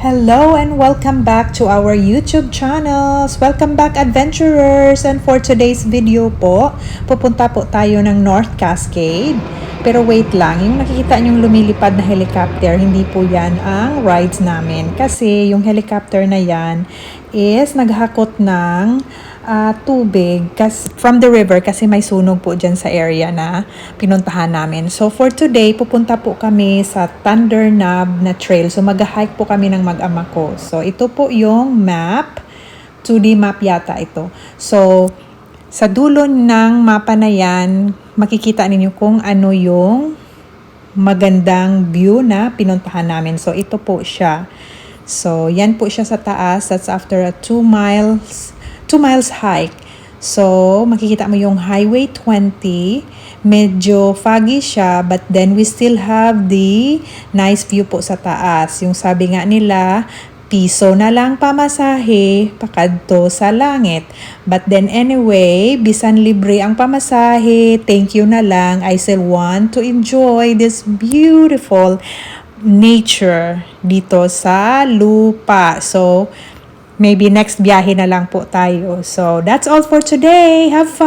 Hello and welcome back to our YouTube channels. Welcome back adventurers. And for today's video po, pupunta po tayo ng North Cascade. Pero wait lang, yung nakikita nyong lumilipad na helicopter, hindi po yan ang rides namin. Kasi yung helicopter na yan is naghakot ng tubig from the river kasi may sunog po dyan sa area na pinuntahan namin. So for today, pupunta po kami sa Thunder Knob na trail. So mag-hike po kami ng mag-ama ko. So ito po yung map. 2D map yata ito. So sa dulo ng mapa na yan, makikita ninyo kung ano yung magandang view na pinuntahan namin. So ito po siya. So yan po siya sa taas. That's after a 2 miles hike. So, makikita mo yung Highway 20. Medyo foggy siya, but then we still have the nice view po sa taas. Yung sabi nga nila, piso na lang pamasahe, pakadto sa langit. But then anyway, bisan libre ang pamasahe, thank you na lang. I still want to enjoy this beautiful nature dito sa lupa. So, maybe next biyahe na lang po tayo. So, that's all for today. Have fun!